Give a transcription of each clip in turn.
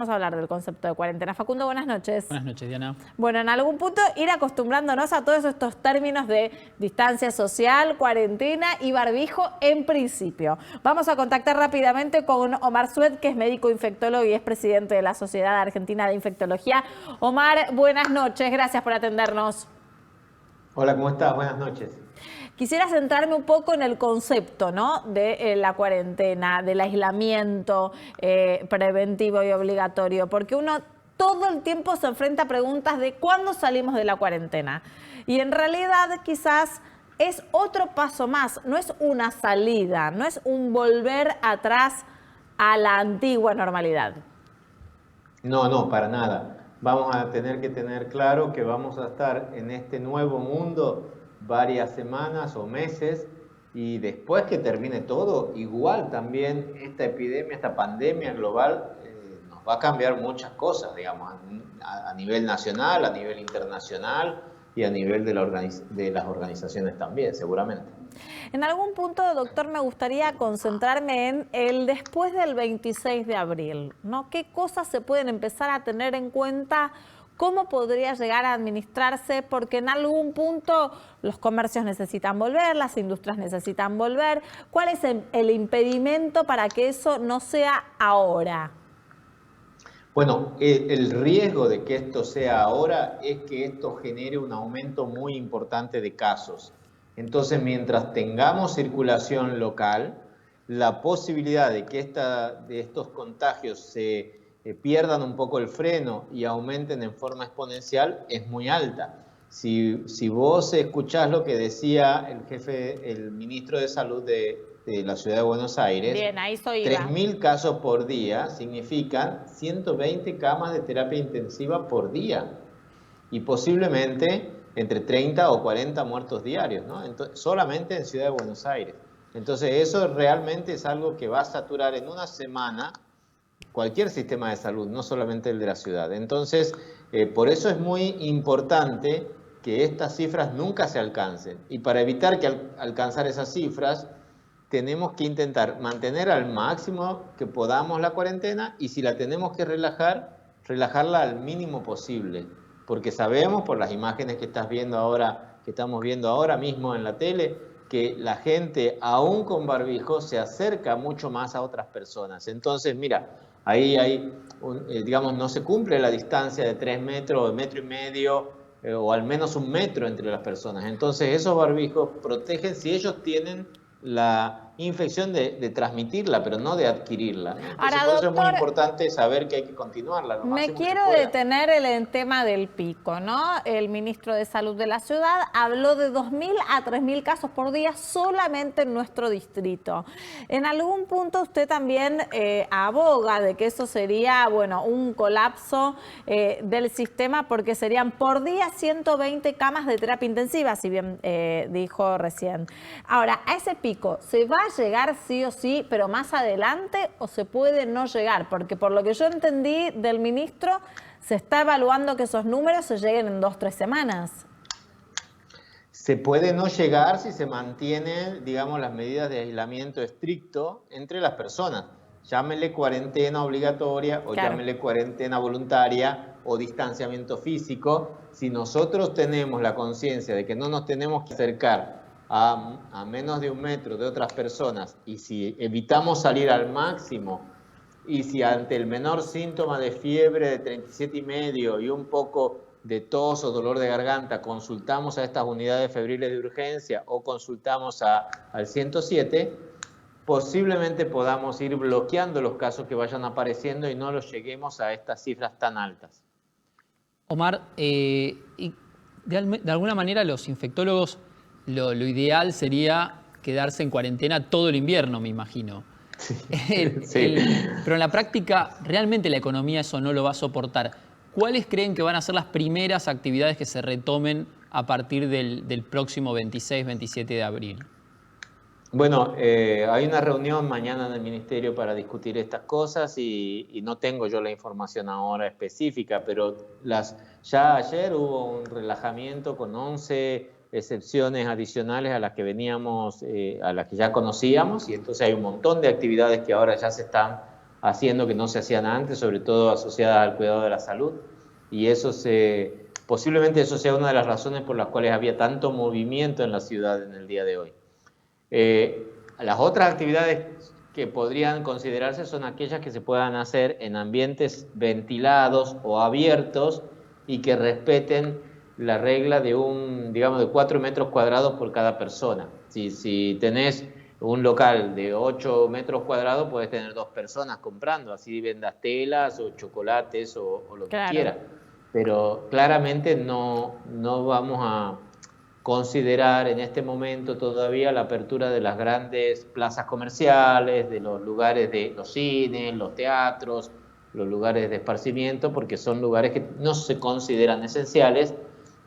Vamos a hablar del concepto de cuarentena. Facundo, buenas noches. Buenas noches, Diana. Bueno, en algún punto ir acostumbrándonos a todos estos términos de distancia social, cuarentena y barbijo en principio. Vamos a contactar rápidamente con Omar Sued, que es médico infectólogo y es presidente de la Sociedad Argentina de Infectología. Omar, buenas noches, gracias por atendernos. Hola, ¿cómo estás? Buenas noches. Quisiera centrarme un poco en el concepto, ¿no?, de la cuarentena, del aislamiento preventivo y obligatorio, porque uno todo el tiempo se enfrenta a preguntas de cuándo salimos de la cuarentena. Y en realidad quizás es otro paso más, no es una salida, no es un volver atrás a la antigua normalidad. No, para nada. Vamos a tener que tener claro que vamos a estar en este nuevo mundo varias semanas o meses, y después que termine todo, igual también esta epidemia, esta pandemia global nos va a cambiar muchas cosas, digamos, a nivel nacional, a nivel internacional y a nivel de las organizaciones también, seguramente. En algún punto, doctor, me gustaría concentrarme en el después del 26 de abril, ¿no? ¿Qué cosas se pueden empezar a tener en cuenta? ¿Cómo podría llegar a administrarse? Porque en algún punto los comercios necesitan volver, las industrias necesitan volver. ¿Cuál es el impedimento para que eso no sea ahora? Bueno, el riesgo de que esto sea ahora es que esto genere un aumento muy importante de casos. Entonces, mientras tengamos circulación local, la posibilidad de que de estos contagios se pierdan un poco el freno y aumenten en forma exponencial es muy alta. Si vos escuchás lo que decía el ministro de Salud de la ciudad de Buenos Aires, bien, ahí soy 3.000 casos por día significan 120 camas de terapia intensiva por día y posiblemente entre 30 o 40 muertos diarios, ¿no? Entonces, solamente en Ciudad de Buenos Aires. Entonces eso realmente es algo que va a saturar en una semana cualquier sistema de salud, no solamente el de la ciudad. Entonces, por eso es muy importante que estas cifras nunca se alcancen. Y para evitar que alcanzar esas cifras, tenemos que intentar mantener al máximo que podamos la cuarentena, y si la tenemos que relajar, relajarla al mínimo posible. Porque sabemos por las imágenes que estamos viendo ahora mismo en la tele, que la gente, aún con barbijo, se acerca mucho más a otras personas. Entonces, mira, ahí hay, digamos, no se cumple la distancia de 3 metros, 1,5 metros, o al menos 1 metro entre las personas. Entonces, esos barbijos protegen si ellos tienen la infección de transmitirla, pero no de adquirirla. Entonces, ahora, por doctor, eso es muy importante saber que hay que continuarla lo máximo me quiero que se pueda. detener en el tema del pico, ¿no? El ministro de Salud de la ciudad habló de 2.000 a 3.000 casos por día solamente en nuestro distrito. En algún punto usted también aboga de que eso sería, bueno, un colapso del sistema, porque serían por día 120 camas de terapia intensiva, si bien dijo recién. Ahora, a ese pico, ¿se va a llegar sí o sí, pero más adelante, o se puede no llegar? Porque por lo que yo entendí del ministro, se está evaluando que esos números se lleguen en 2 o 3 semanas. Se puede no llegar si se mantienen, digamos, las medidas de aislamiento estricto entre las personas. Llámele cuarentena obligatoria o claro, llámele cuarentena voluntaria o distanciamiento físico. Si nosotros tenemos la conciencia de que no nos tenemos que acercar a menos de 1 metro de otras personas, y si evitamos salir al máximo, y si ante el menor síntoma de fiebre de 37,5 y un poco de tos o dolor de garganta consultamos a estas unidades febriles de urgencia o consultamos al 107, posiblemente podamos ir bloqueando los casos que vayan apareciendo y no los lleguemos a estas cifras tan altas. Omar, y de alguna manera los infectólogos, lo ideal sería quedarse en cuarentena todo el invierno, me imagino. Sí. Pero en la práctica, realmente la economía eso no lo va a soportar. ¿Cuáles creen que van a ser las primeras actividades que se retomen a partir del próximo 26, 27 de abril? Bueno, hay una reunión mañana en el Ministerio para discutir estas cosas y no tengo yo la información ahora específica, pero ya ayer hubo un relajamiento con 11 excepciones adicionales a las que veníamos, a las que ya conocíamos, y entonces hay un montón de actividades que ahora ya se están haciendo que no se hacían antes, sobre todo asociadas al cuidado de la salud. Y posiblemente eso sea una de las razones por las cuales había tanto movimiento en la ciudad en el día de hoy. Las otras actividades que podrían considerarse son aquellas que se puedan hacer en ambientes ventilados o abiertos y que respeten la regla de digamos, de 4 metros cuadrados por cada persona. Si tenés un local de 8 metros cuadrados, puedes tener 2 personas comprando, así vendas telas o chocolates o lo que quieras. Pero claramente no vamos a considerar en este momento todavía la apertura de las grandes plazas comerciales, de los lugares de los cines, los teatros, los lugares de esparcimiento, porque son lugares que no se consideran esenciales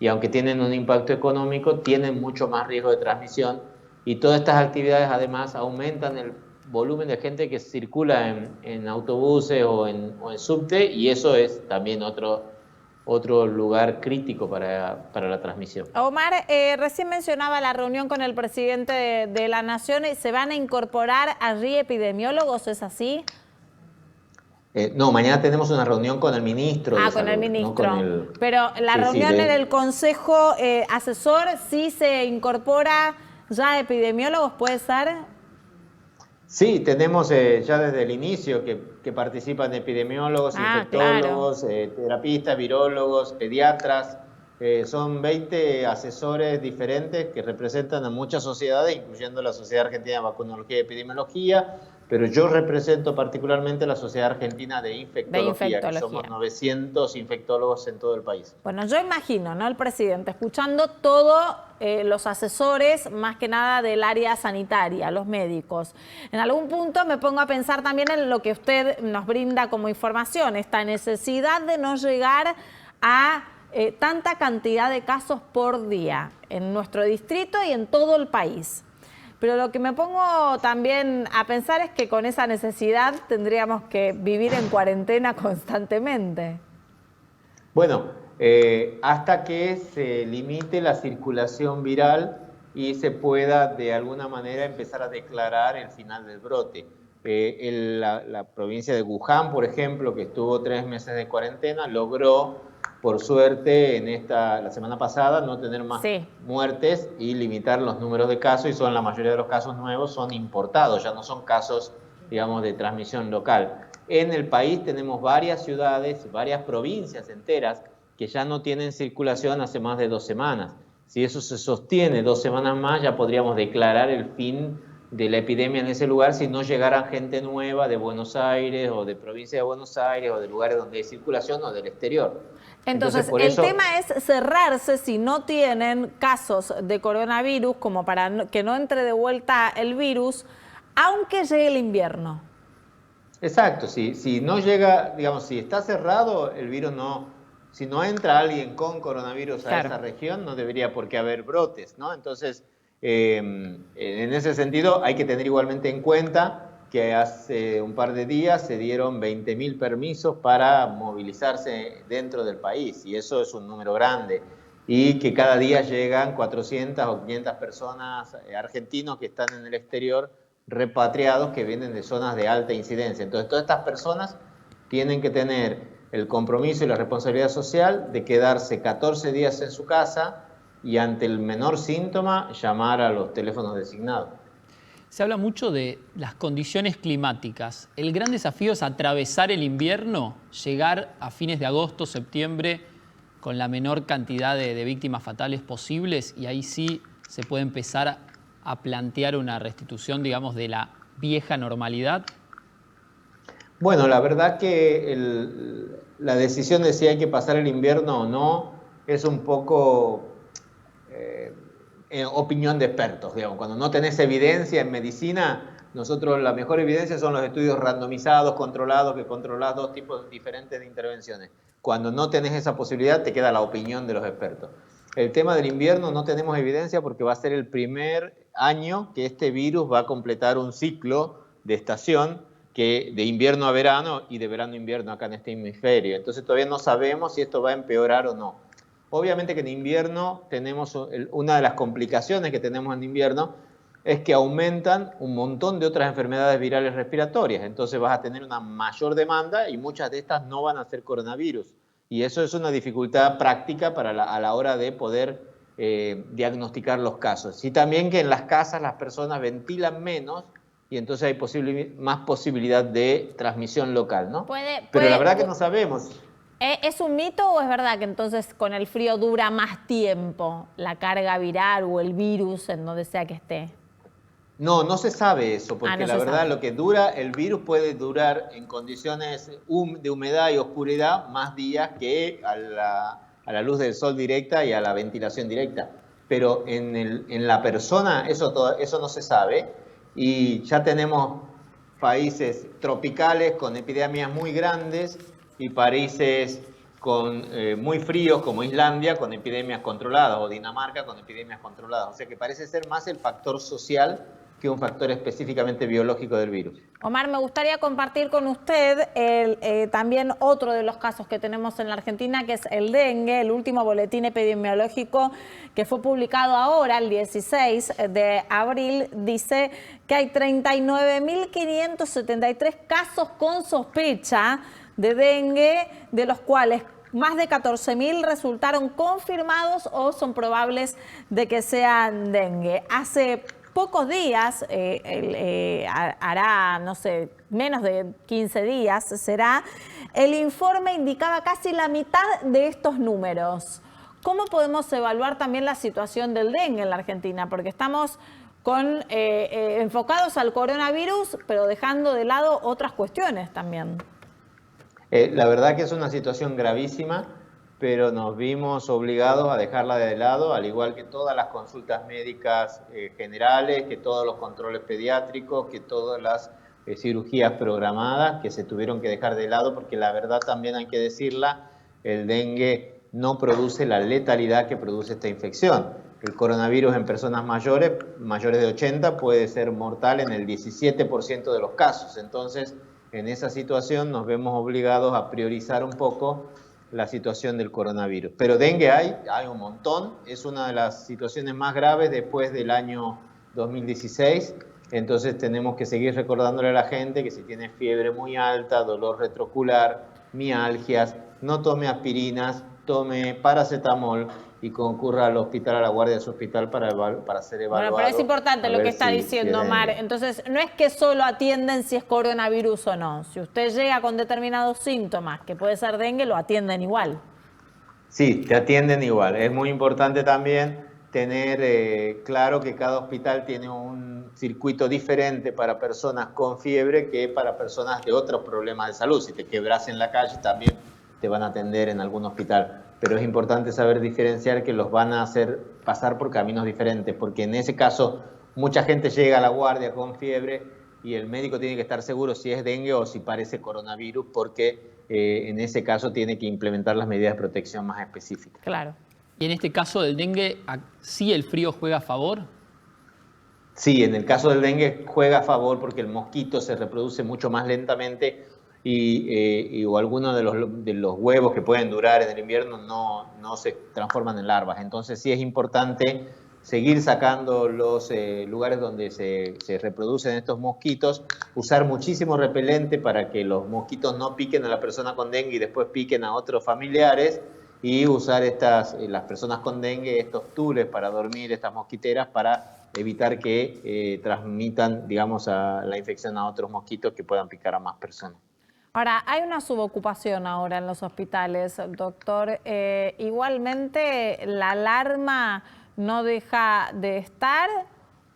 y aunque tienen un impacto económico, tienen mucho más riesgo de transmisión y todas estas actividades además aumentan el volumen de gente que circula en autobuses o en subte y eso es también otro lugar crítico para la transmisión. Omar, recién mencionaba la reunión con el presidente de la Nación. ¿Se van a incorporar allí epidemiólogos? ¿Es así? No, mañana tenemos una reunión con el ministro de con Salud, el ministro. ¿no? Pero la reunión en el Consejo Asesor, ¿sí se incorpora ya epidemiólogos? ¿Puede ser? Sí, tenemos ya desde el inicio que participan epidemiólogos, infectólogos, terapistas, virólogos, pediatras. Son 20 asesores diferentes que representan a muchas sociedades, incluyendo la Sociedad Argentina de Vacunología y Epidemiología, pero yo represento particularmente la Sociedad Argentina de Infectología, que somos 900 infectólogos en todo el país. Bueno, yo imagino, ¿no? El presidente escuchando todos los asesores, más que nada del área sanitaria, los médicos. En algún punto me pongo a pensar también en lo que usted nos brinda como información, esta necesidad de no llegar a tanta cantidad de casos por día en nuestro distrito y en todo el país. Pero lo que me pongo también a pensar es que con esa necesidad tendríamos que vivir en cuarentena constantemente. Bueno, hasta que se limite la circulación viral y se pueda de alguna manera empezar a declarar el final del brote. La provincia de Wuhan, por ejemplo, que estuvo 3 meses de cuarentena, logró, por suerte, la semana pasada no tener más muertes y limitar los números de casos, y la mayoría de los casos nuevos son importados, ya no son casos, digamos, de transmisión local. En el país tenemos varias ciudades, varias provincias enteras que ya no tienen circulación hace más de 2 semanas. Si eso se sostiene 2 semanas más, ya podríamos declarar el fin de la epidemia en ese lugar si no llegara gente nueva de Buenos Aires o de provincia de Buenos Aires o de lugares donde hay circulación o del exterior. Entonces el tema es cerrarse si no tienen casos de coronavirus como para que no entre de vuelta el virus, aunque llegue el invierno. Exacto, si no llega, digamos, si está cerrado, el virus si no entra alguien con coronavirus a esa región, no debería por qué haber brotes, ¿no? Entonces, en ese sentido, hay que tener igualmente en cuenta que hace un par de días se dieron 20.000 permisos para movilizarse dentro del país, y eso es un número grande, y que cada día llegan 400 o 500 personas argentinos que están en el exterior, repatriados, que vienen de zonas de alta incidencia. Entonces, todas estas personas tienen que tener el compromiso y la responsabilidad social de quedarse 14 días en su casa y ante el menor síntoma llamar a los teléfonos designados. Se habla mucho de las condiciones climáticas. El gran desafío es atravesar el invierno, llegar a fines de agosto, septiembre, con la menor cantidad de víctimas fatales posibles, y ahí sí se puede empezar a plantear una restitución, digamos, de la vieja normalidad. Bueno, la verdad que la decisión de si hay que pasar el invierno o no es un poco opinión de expertos, digamos. Cuando no tenés evidencia en medicina, nosotros la mejor evidencia son los estudios randomizados, controlados, que controlás 2 tipos diferentes de intervenciones. Cuando no tenés esa posibilidad, te queda la opinión de los expertos. El tema del invierno no tenemos evidencia porque va a ser el primer año que este virus va a completar un ciclo de estación, que de invierno a verano y de verano a invierno acá en este hemisferio. Entonces todavía no sabemos si esto va a empeorar o no. Obviamente que en invierno tenemos una de las complicaciones que tenemos en invierno es que aumentan un montón de otras enfermedades virales respiratorias. Entonces vas a tener una mayor demanda y muchas de estas no van a ser coronavirus. Y eso es una dificultad práctica a la hora de poder diagnosticar los casos. Y también que en las casas las personas ventilan menos y entonces hay más posibilidad de transmisión local, ¿no? Pero la verdad que no sabemos. ¿Es un mito o es verdad que entonces con el frío dura más tiempo la carga viral o el virus en donde sea que esté? No, no se sabe eso, porque no la verdad sabe. lo que dura, el virus puede durar en condiciones de humedad y oscuridad más días que a la luz del sol directa y a la ventilación directa. Pero en la persona eso no se sabe y ya tenemos países tropicales con epidemias muy grandes y países muy fríos como Islandia con epidemias controladas o Dinamarca con epidemias controladas. O sea que parece ser más el factor social que un factor específicamente biológico del virus. Omar, me gustaría compartir con usted también otro de los casos que tenemos en la Argentina, que es el dengue. El último boletín epidemiológico que fue publicado ahora, el 16 de abril, dice que hay 39.573 casos con sospecha de dengue, de los cuales más de 14.000 resultaron confirmados o son probables de que sean dengue. Hace pocos días, hará, no sé, menos de 15 días será, el informe indicaba casi la mitad de estos números. ¿Cómo podemos evaluar también la situación del dengue en la Argentina? Porque estamos enfocados al coronavirus, pero dejando de lado otras cuestiones también. La verdad que es una situación gravísima, pero nos vimos obligados a dejarla de lado, al igual que todas las consultas médicas generales, que todos los controles pediátricos, que todas las cirugías programadas que se tuvieron que dejar de lado, porque la verdad también hay que decirla, el dengue no produce la letalidad que produce esta infección. El coronavirus en personas mayores de 80, puede ser mortal en el 17% de los casos. Entonces, en esa situación nos vemos obligados a priorizar un poco la situación del coronavirus. Pero dengue hay un montón, es una de las situaciones más graves después del año 2016, entonces tenemos que seguir recordándole a la gente que si tiene fiebre muy alta, dolor retrocular, mialgias, no tome aspirinas, tome paracetamol y concurra al hospital, a la guardia de su hospital para ser evaluado. Bueno, pero es importante lo que está diciendo Omar. Entonces, no es que solo atienden si es coronavirus o no. Si usted llega con determinados síntomas, que puede ser dengue, lo atienden igual. Sí, te atienden igual. Es muy importante también tener claro que cada hospital tiene un circuito diferente para personas con fiebre que para personas de otros problemas de salud. Si te quebras en la calle, también te van a atender en algún hospital. Pero es importante saber diferenciar que los van a hacer pasar por caminos diferentes, porque en ese caso mucha gente llega a la guardia con fiebre y el médico tiene que estar seguro si es dengue o si parece coronavirus, porque en ese caso tiene que implementar las medidas de protección más específicas. Claro. Y en este caso del dengue, ¿sí el frío juega a favor? Sí, en el caso del dengue juega a favor porque el mosquito se reproduce mucho más lentamente o algunos de los huevos que pueden durar en el invierno no se transforman en larvas. Entonces sí es importante seguir sacando los lugares donde se reproducen estos mosquitos, usar muchísimo repelente para que los mosquitos no piquen a la persona con dengue y después piquen a otros familiares, y usar las personas con dengue, estos tules para dormir, estas mosquiteras, para evitar que transmitan, digamos, la infección a otros mosquitos que puedan picar a más personas. Ahora, hay una subocupación ahora en los hospitales, doctor. Igualmente, la alarma no deja de estar,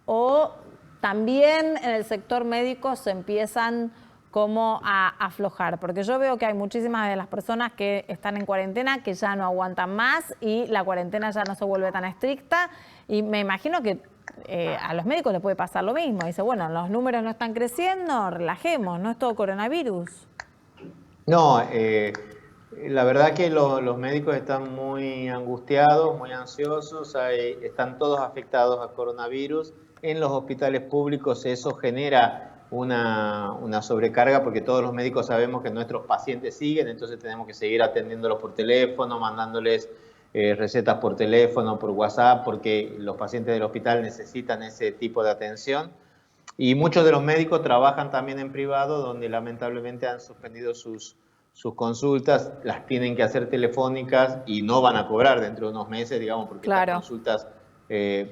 o también en el sector médico se empiezan como a aflojar, porque yo veo que hay muchísimas de las personas que están en cuarentena que ya no aguantan más y la cuarentena ya no se vuelve tan estricta, y me imagino que a los médicos les puede pasar lo mismo. Dice, bueno, los números no están creciendo, relajemos, no es todo coronavirus. No, la verdad que los médicos están muy angustiados, muy ansiosos, están todos afectados al coronavirus. En los hospitales públicos eso genera una sobrecarga, porque todos los médicos sabemos que nuestros pacientes siguen, entonces tenemos que seguir atendiéndolos por teléfono, mandándoles recetas por teléfono, por WhatsApp, porque los pacientes del hospital necesitan ese tipo de atención. Y muchos de los médicos trabajan también en privado, donde lamentablemente han suspendido sus consultas, las tienen que hacer telefónicas y no van a cobrar dentro de unos meses, digamos, porque las consultas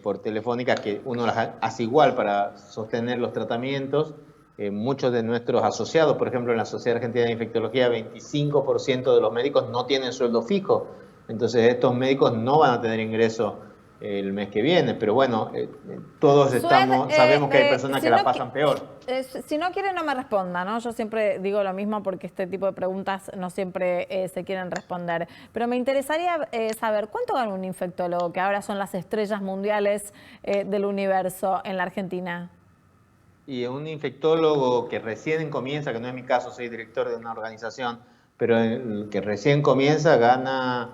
por telefónicas que uno las hace igual para sostener los tratamientos. Muchos de nuestros asociados, por ejemplo, en la Sociedad Argentina de Infectología, 25% de los médicos no tienen sueldo fijo. Entonces estos médicos no van a tener ingreso el mes que viene, pero bueno, todos sabemos que hay personas que la pasan peor. Si no quiere, no me responda, ¿no? Yo siempre digo lo mismo porque este tipo de preguntas no siempre se quieren responder. Pero me interesaría saber, ¿cuánto gana un infectólogo, que ahora son las estrellas mundiales del universo en la Argentina? Y un infectólogo que recién comienza, que no es mi caso, soy director de una organización, pero el que recién comienza gana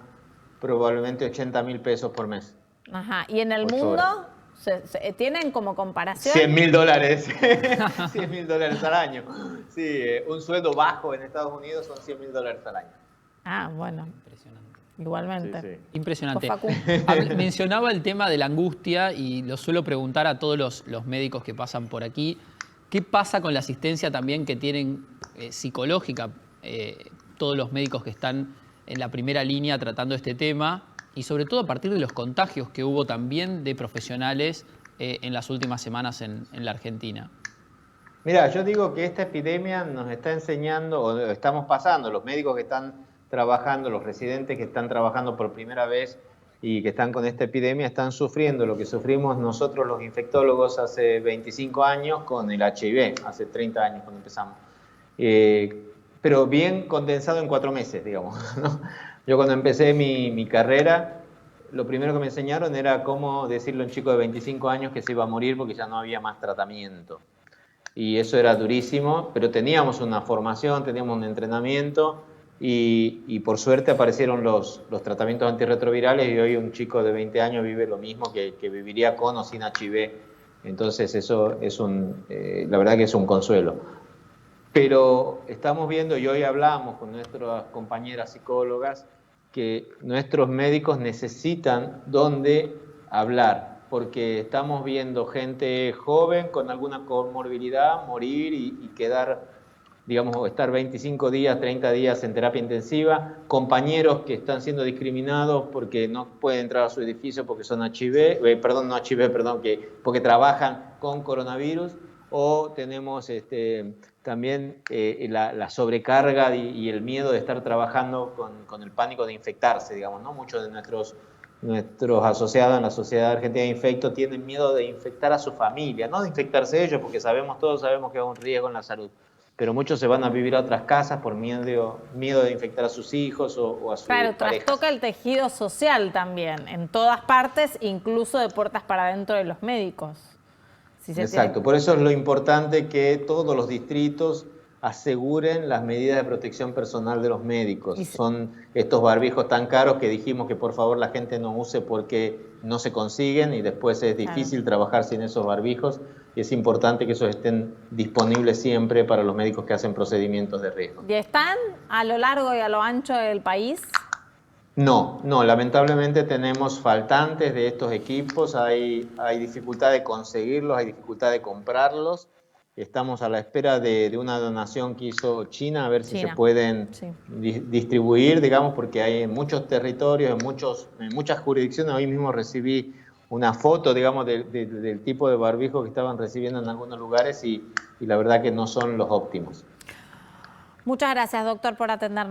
probablemente 80.000 pesos por mes. Ajá. ¿Y en el mundo tienen como comparación? $100.000. $100.000 al año. Sí, un sueldo bajo en Estados Unidos son $100.000 al año. Ah, bueno. Impresionante. Igualmente. Sí, sí. Impresionante. Mencionaba el tema de la angustia y lo suelo preguntar a todos los médicos que pasan por aquí. ¿Qué pasa con la asistencia también que tienen psicológica todos los médicos que están en la primera línea tratando este tema? Y sobre todo a partir de los contagios que hubo también de profesionales en las últimas semanas en la Argentina. Mira, yo digo que esta epidemia nos está enseñando, o estamos pasando, los médicos que están trabajando, los residentes que están trabajando por primera vez y que están con esta epidemia, están sufriendo lo que sufrimos nosotros los infectólogos hace 25 años con el HIV, hace 30 años cuando empezamos. Pero bien condensado en 4 meses, digamos, ¿no? Yo cuando empecé mi carrera, lo primero que me enseñaron era cómo decirle a un chico de 25 años que se iba a morir porque ya no había más tratamiento. Y eso era durísimo, pero teníamos una formación, teníamos un entrenamiento y por suerte aparecieron los tratamientos antirretrovirales y hoy un chico de 20 años vive lo mismo que viviría con o sin HIV. Entonces eso es la verdad que es un consuelo. Pero estamos viendo, y hoy hablamos con nuestras compañeras psicólogas, que nuestros médicos necesitan dónde hablar, porque estamos viendo gente joven con alguna comorbilidad morir y quedar, digamos, estar 25 días, 30 días en terapia intensiva, compañeros que están siendo discriminados porque no pueden entrar a su edificio porque son porque trabajan con coronavirus, o tenemos también la sobrecarga y el miedo de estar trabajando con el pánico de infectarse, digamos, ¿no? Muchos de nuestros asociados en la Sociedad Argentina de Infecto tienen miedo de infectar a su familia, no de infectarse ellos, porque todos sabemos que es un riesgo en la salud, pero muchos se van a vivir a otras casas por miedo de infectar a sus hijos o a sus parejas. Claro, trastoca el tejido social también, en todas partes, incluso de puertas para adentro de los médicos. Exacto, por eso es lo importante que todos los distritos aseguren las medidas de protección personal de los médicos. Son estos barbijos tan caros que dijimos que por favor la gente no use porque no se consiguen y después es difícil trabajar sin esos barbijos, y es importante que esos estén disponibles siempre para los médicos que hacen procedimientos de riesgo. ¿Y están a lo largo y a lo ancho del país? No, lamentablemente tenemos faltantes de estos equipos, hay dificultad de conseguirlos, hay dificultad de comprarlos. Estamos a la espera de una donación que hizo China, a ver si se pueden distribuir, digamos, porque hay en muchos territorios, en muchas jurisdicciones. Hoy mismo recibí una foto, digamos, del tipo de barbijo que estaban recibiendo en algunos lugares y la verdad que no son los óptimos. Muchas gracias, doctor, por atendernos.